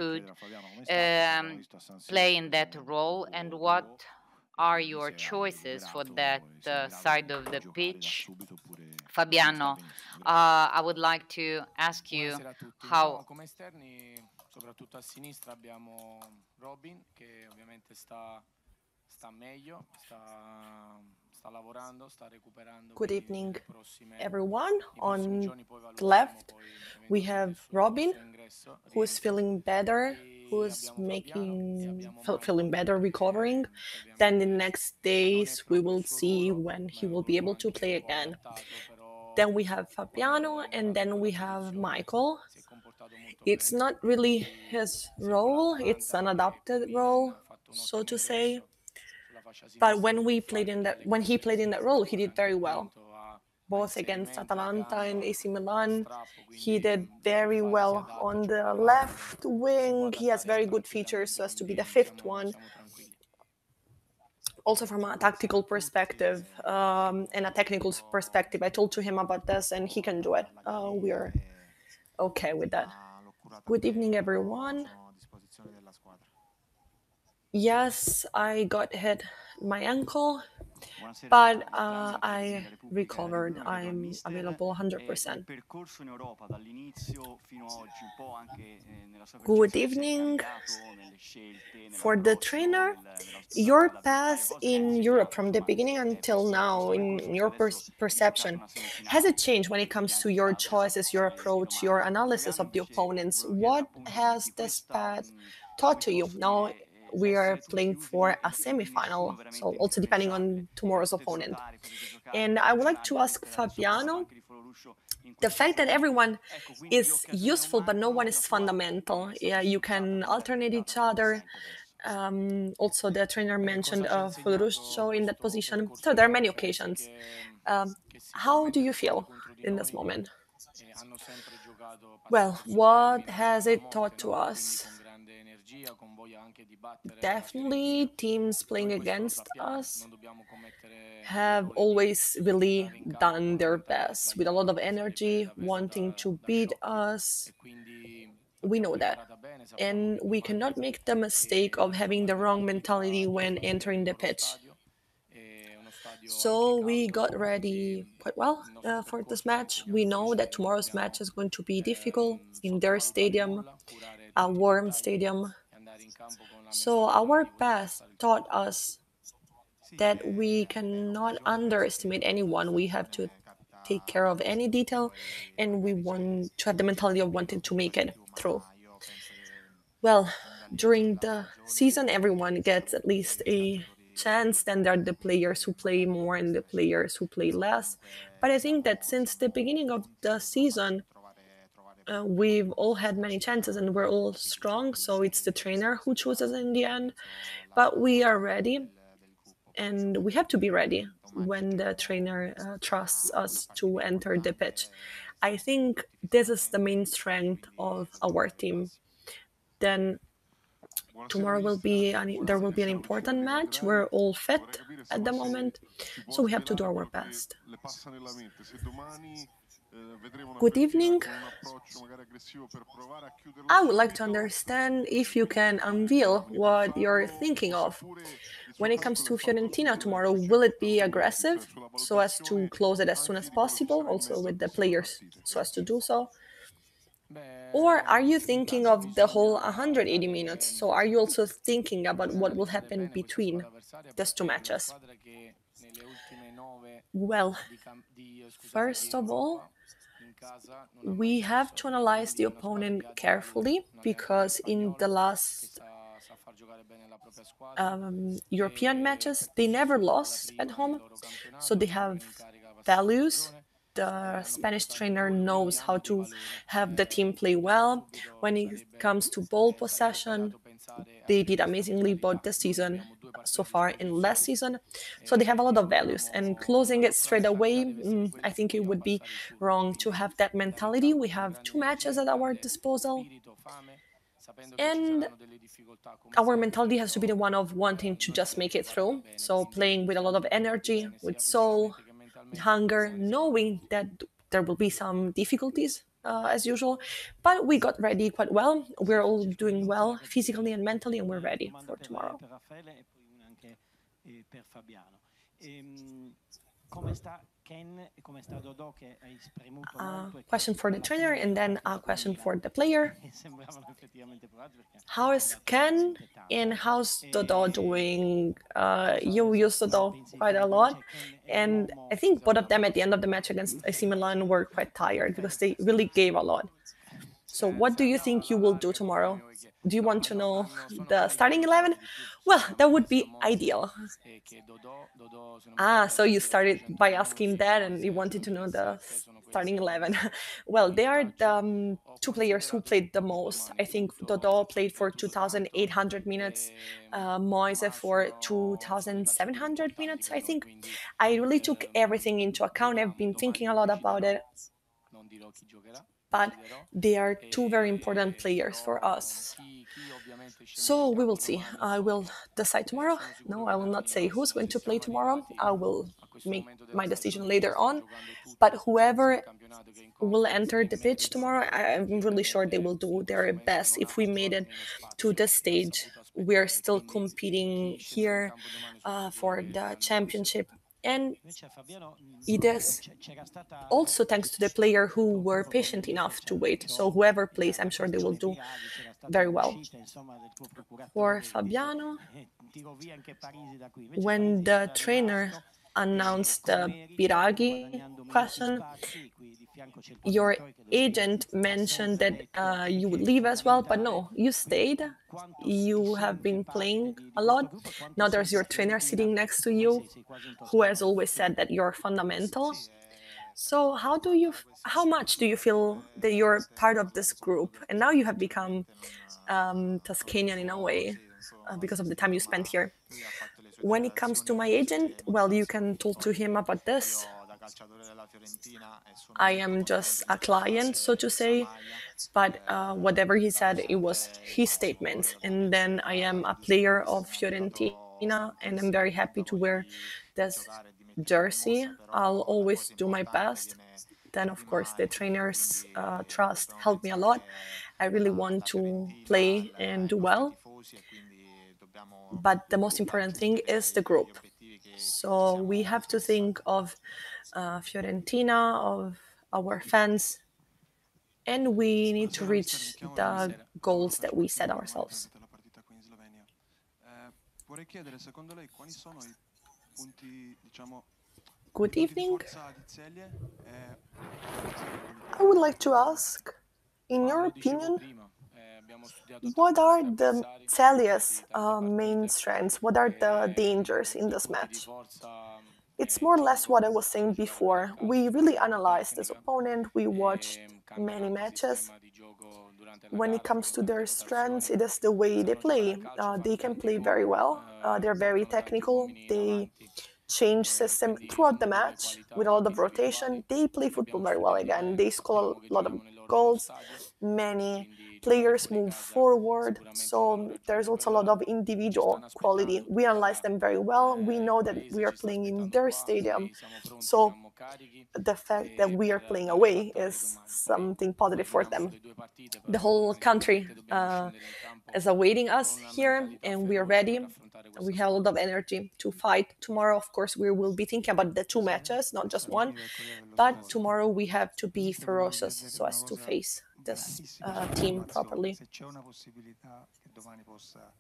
could play in that role, and what are your choices for that side of the pitch? Fabiano, I would like to ask you Buonasera a tutti. how. No, come esterni, soprattutto a sinistra, abbiamo Robin che ovviamente sta meglio, sta lavorando, sta recuperando. Good Quindi evening, nelle prossime, everyone. nei prossimi On giorni poi the valuteremo left, poi we eventualmente have il Robin, suo ingresso, who is rientro. feeling better, E who's abbiamo Fabiano e abbiamo feeling Michael better, recovering. che Then the ovviamente next non è days, we proprio il will suo see ruolo, when ma he è un will be ruolo able to anche play un po' again. adattato, però Then we have Fabiano, quando and ha then we lavorato in have posizione Michael. si è comportato molto It's bene. not really Quindi his seguo role, it's l'Atalanta an e adapted Corbinen role, ha fatto un so ottimo to say. ingresso sulla fascia But sinistra, come può fare nelle when he played in that role, he fare did anche very il well. quinto, ha Both against inserimenti, ha Atalanta and gamba, AC ha Milan. strappo, He quindi did può very fare, si well adatta, on ci può the provare, left si può wing. He has adattare very good features tranquillamente, so as to be the quindi fifth one. siamo tranquilli. Also from a tactical perspective and a technical perspective, I told to him about this and he can do it. We are okay with that. Good evening, everyone. Yes, I got hit my ankle, but I recovered. I'm available 100%. Good evening. For the trainer, your path in Europe from the beginning until now, in your perception, has it changed when it comes to your choices, your approach, your analysis of the opponents? What has this path taught to you? Now we are playing for a semi-final, so also depending on tomorrow's opponent. And I would like to ask Fabiano, the fact that everyone is useful but no one is fundamental. Yeah, you can alternate each other. Also, the trainer mentioned Fulruccio in that position. So there are many occasions. How do you feel in this moment? Well, what has it taught to us? Definitely, teams playing against us have always really done their best with a lot of energy, wanting to beat us. We know that. And we cannot make the mistake of having the wrong mentality when entering the pitch. So we got ready quite well for this match. We know that tomorrow's match is going to be difficult in their stadium, a warm stadium. So our past taught us that we cannot underestimate anyone. We have to take care of any detail, and we want to have the mentality of wanting to make it through. Well, during the season, everyone gets at least a chance. Then there are the players who play more and the players who play less. But I think that since the beginning of the season, we've all had many chances and we're all strong. So it's the trainer who chooses in the end. But we are ready, and we have to be ready when the trainer trusts us to enter the pitch. I think this is the main strength of our team. Then tomorrow there will be an important match. We're all fit at the moment, so we have to do our best. Good evening. I would like to understand if you can unveil what you're thinking of. When it comes to Fiorentina tomorrow, will it be aggressive so as to close it as soon as possible, also with the players so as to do so? Or are you thinking of the whole 180 minutes? So are you also thinking about what will happen between these two matches? Well, first of all, we have to analyze the opponent carefully because in the last European matches, they never lost at home. So they have values. The Spanish trainer knows how to have the team play well. When it comes to ball possession, they did amazingly both this season so far and last season. So they have a lot of values. And closing it straight away, I think it would be wrong to have that mentality. We have two matches at our disposal. And our mentality has to be the one of wanting to just make it through. So playing with a lot of energy, with soul, with hunger, knowing that there will be some difficulties as usual, but we got ready quite well. We're all doing well physically and mentally, and we're ready for tomorrow. Question for the trainer and then a question for the player. How is Ken and how's Dodo doing? You use Dodo quite a lot, and I think both of them at the end of the match against AC Milan were quite tired because they really gave a lot. So what do you think you will do tomorrow? Do you want to know the starting 11? Well, that would be ideal. So you started by asking that and you wanted to know the starting 11. Well, they are the two players who played the most. I think Dodo played for 2,800 minutes, Moise for 2,700 minutes, I think. I really took everything into account. I've been thinking a lot about it. But they are two very important players for us. So we will see. I will decide tomorrow. No, I will not say who's going to play tomorrow. I will make my decision later on. But whoever will enter the pitch tomorrow, I'm really sure they will do their best. If we made it to this stage, we're still competing here for the championship. And it is also thanks to the player who were patient enough to wait. So whoever plays, I'm sure they will do very well. For Fabiano, when the trainer announced the Biraghi question, your agent mentioned that you would leave as well, but no, you stayed. You have been playing a lot. Now there's your trainer sitting next to you, who has always said that you're fundamental. So how much do you feel that you're part of this group? And now you have become Tuscanian in a way because of the time you spent here. When it comes to my agent, well, you can talk to him about this. I am just a client, so to say, but whatever he said, it was his statement. And then I am a player of Fiorentina, and I'm very happy to wear this jersey. I'll always do my best. Then, of course, the trainer's trust helped me a lot. I really want to play and do well. But the most important thing is the group. So we have to think of Fiorentina, of our fans, and we need to reach the goals that we set ourselves. Good evening. I would like to ask, in your opinion, what are the Celje's main strengths? What are the dangers in this match? It's more or less what I was saying before. We really analyzed this opponent. We watched many matches. When it comes to their strengths, it is the way they play. They can play very well. They're very technical. They change system throughout the match with a lot of rotation. They play football very well again. They score a lot of goals. Many players move forward. So there's also a lot of individual quality. We analyze them very well. We know that we are playing in their stadium. So the fact that we are playing away is something positive for them. The whole country is awaiting us here, and we are ready. We have a lot of energy to fight. Tomorrow, of course, we will be thinking about the two matches, not just one. But tomorrow we have to be ferocious so as to face this team properly.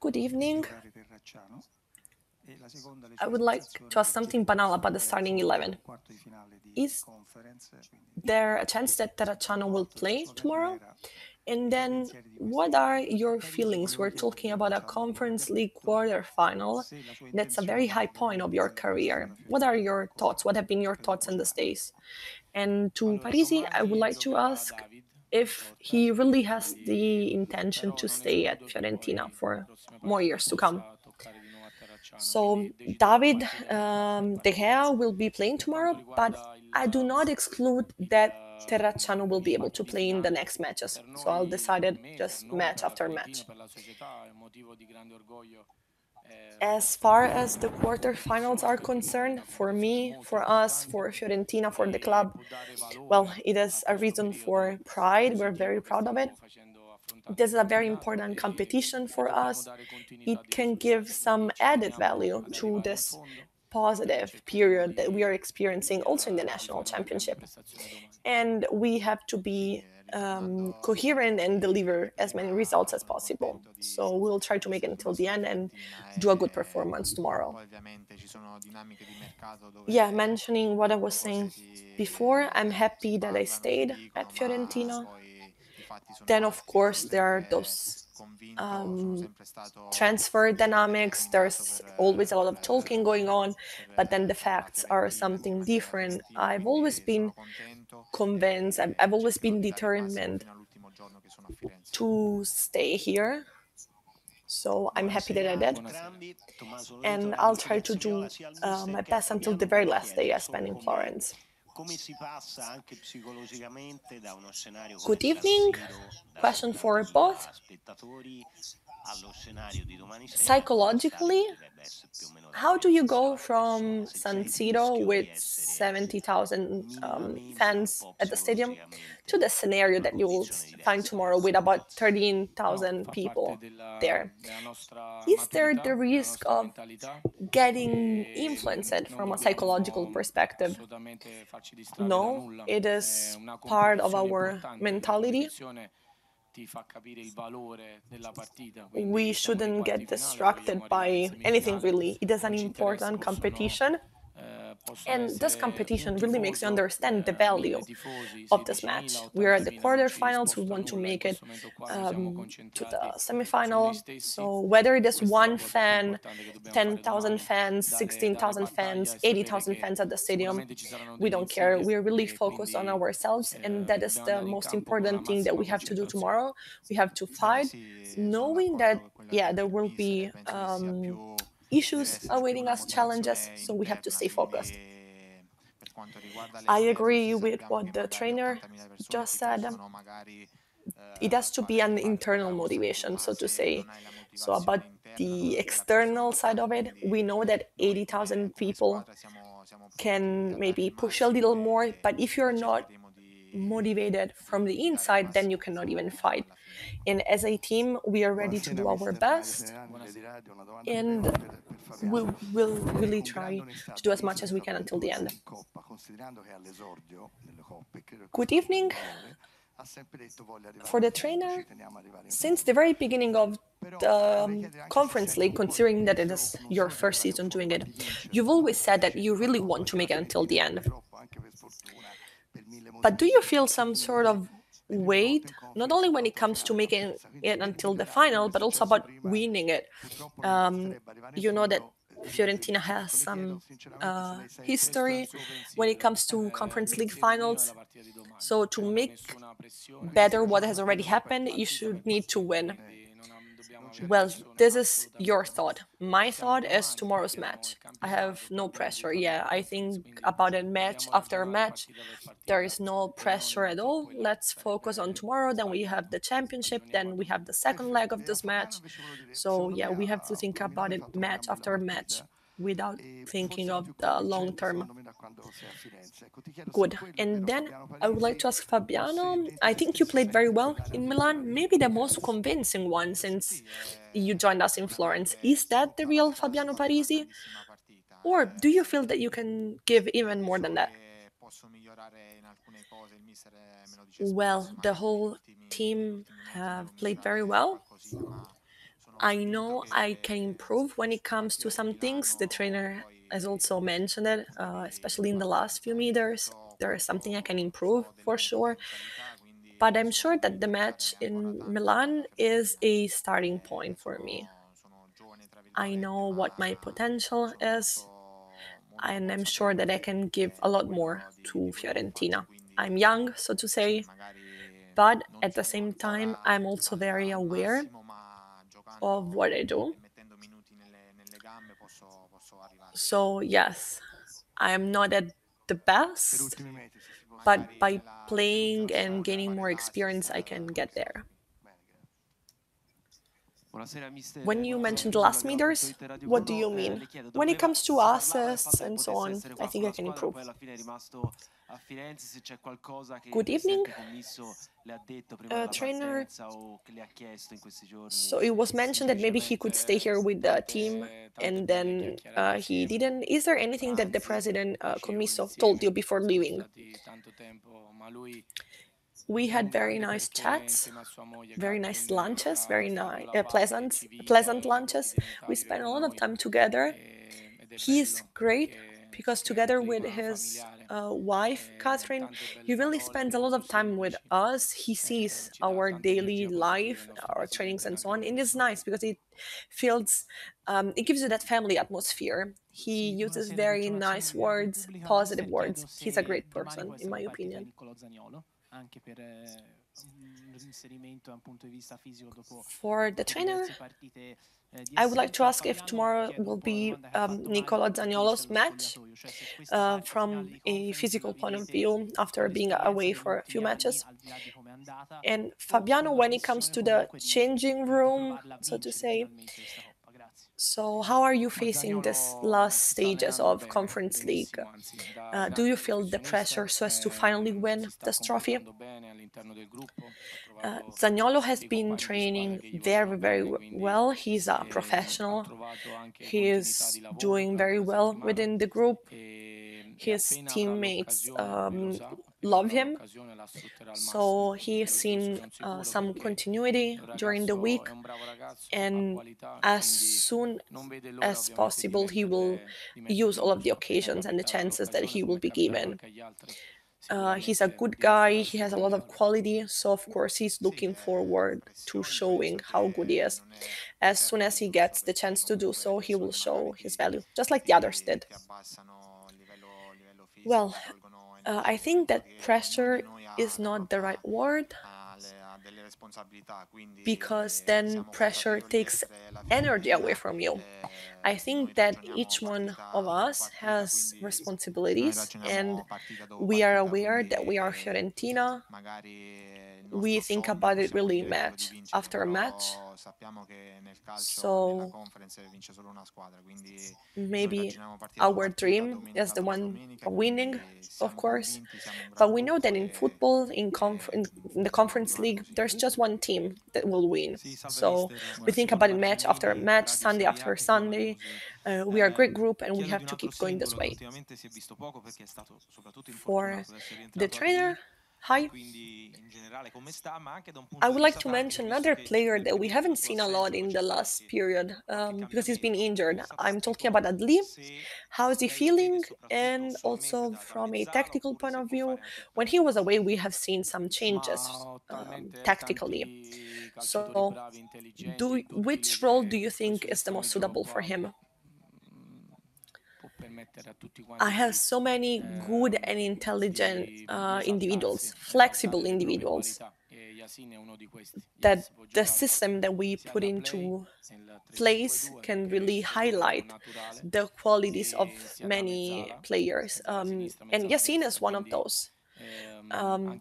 Good evening. I would like to ask something banal about the starting 11. Is there a chance that Terracciano will play tomorrow? And then, what are your feelings? We're talking about a Conference League quarterfinal. That's a very high point of your career. What are your thoughts? What have been your thoughts in these days? And to Parisi, I would like to ask if he really has the intention to stay at Fiorentina for more years to come. So David De Gea will be playing tomorrow, but I do not exclude that Terracciano will be able to play in the next matches. So I'll decide it just match after match. As far as the quarterfinals are concerned, for me, for us, for Fiorentina, for the club, well, it is a reason for pride. We're very proud of it. This is a very important competition for us. It can give some added value to this positive period that we are experiencing also in the national championship. And we have to be coherent and deliver as many results as possible. So we'll try to make it until the end and do a good performance tomorrow. Yeah, mentioning what I was saying before, I'm happy that I stayed at Fiorentina. Then, of course, there are those transfer dynamics. There's always a lot of talking going on, but then the facts are something different. I've always been convinced, I've always been determined to stay here. So I'm happy that I did. And I'll try to do my best until the very last day I spend in Florence. Good evening. Question for both. Psychologically, how do you go from San Siro with 70,000 fans at the stadium to the scenario that you will find tomorrow with about 13,000 people there? Is there the risk of getting influenced from a psychological perspective? No, it is part of our mentality. We shouldn't get distracted by anything really. It is an important competition. And this competition really makes you understand the value of this match. We're at the quarterfinals. We want to make it to the semifinal. So whether it is one fan, 10,000 fans, 16,000 fans, 80,000 fans at the stadium, we don't care. We're really focused on ourselves. And that is the most important thing that we have to do tomorrow. We have to fight, knowing that, yeah, there will be issues awaiting us, challenges, so we have to stay focused. I agree with what the trainer just said. It has to be an internal motivation, so to say. So about the external side of it, we know that 80,000 people can maybe push a little more, but if you're not motivated from the inside, then you cannot even fight. And as a team, we are ready to do our best, and we'll really try to do as much as we can until the end. Good evening. For the trainer, since the very beginning of the Conference League, considering that it is your first season doing it, you've always said that you really want to make it until the end. But do you feel some sort of weight, not only when it comes to making it until the final, but also about winning it? You know that Fiorentina has some history when it comes to Conference League finals. So to make better what has already happened, you should need to win. Well, this is your thought. My thought is tomorrow's match. I have no pressure. Yeah, I think about it match after match. There is no pressure at all. Let's focus on tomorrow. Then we have the championship. Then we have the second leg of this match. So yeah, we have to think about it match after match without thinking of the long term. Good. And then I would like to ask Fabiano, I think you played very well in Milan, maybe the most convincing one since you joined us in Florence. Is that the real Fabiano Parisi? Or do you feel that you can give even more than that? Well, the whole team have played very well. I know I can improve when it comes to some things. The trainer has also mentioned it, especially in the last few meters. There is something I can improve for sure. But I'm sure that the match in Milan is a starting point for me. I know what my potential is, and I'm sure that I can give a lot more to Fiorentina. I'm young, so to say, but at the same time, I'm also very aware of what I do. So yes, I am not at the best, but by playing and gaining more experience, I can get there. When you mentioned the last meters, what do you mean? When it comes to assists and so on, I think I can improve. Good evening, trainer. So it was mentioned that maybe he could stay here with the team, and then he didn't. Is there anything that the president, Commisso, told you before leaving? We had very nice chats, very nice lunches, very nice, pleasant lunches. We spent a lot of time together. He's great because together with his wife, Catherine, he really spends a lot of time with us. He sees our daily life, our trainings and so on. And it's nice because it feels, it gives you that family atmosphere. He uses very nice words, positive words. He's a great person, in my opinion. For the trainer, I would like to ask if tomorrow will be Nicola Zaniolo's match from a physical point of view after being away for a few matches. And Fabiano, when it comes to the changing room, so to say, so how are you facing this last stages of Conference League? Do you feel the pressure so as to finally win this trophy? Zaniolo has been training very, very well. He's a professional. He is doing very well within the group. His teammates love him. So he's seen some continuity during the week. And as soon as possible, he will use all of the occasions and the chances that he will be given. He's a good guy, he has a lot of quality, so of course he's looking forward to showing how good he is. As soon as he gets the chance to do so, he will show his value, just like the others did. Well, I think that pressure is not the right word, because then pressure takes energy away from you. I think that each one of us has responsibilities, and we are aware that we are Fiorentina. We think about it really match after match. So maybe our dream is the one of winning, of course. But we know that in football, in the Conference League, there's just one team that will win. So we think about it match after match, Sunday after Sunday. We are a great group and we have to keep going this way. For the trainer, hi. I would like to mention another player that we haven't seen a lot in the last period because he's been injured. I'm talking about Adli. How is he feeling? And also from a tactical point of view, when he was away, we have seen some changes tactically. So which role do you think is the most suitable for him? I have so many good and intelligent individuals, flexible individuals, that the system that we put into place can really highlight the qualities of many players. And Yacine is one of those.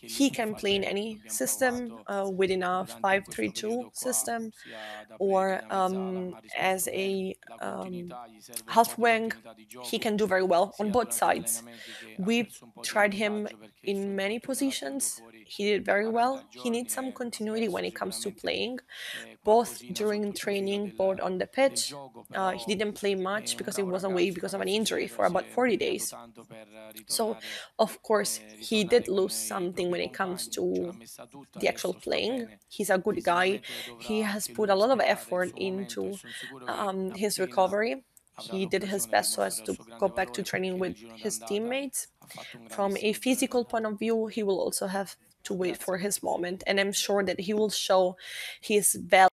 He can play in any system within a 5-3-2 system, or as a half wing. He can do very well on both sides. We've tried him in many positions. He did very well. He needs some continuity when it comes to playing, both during training, both on the pitch. He didn't play much because he was away because of an injury for about 40 days. So, of course, he did lose something when it comes to the actual playing. He's a good guy. He has put a lot of effort into his recovery. He did his best so as to go back to training with his teammates. From a physical point of view, he will also have to wait for his moment, and I'm sure that he will show his value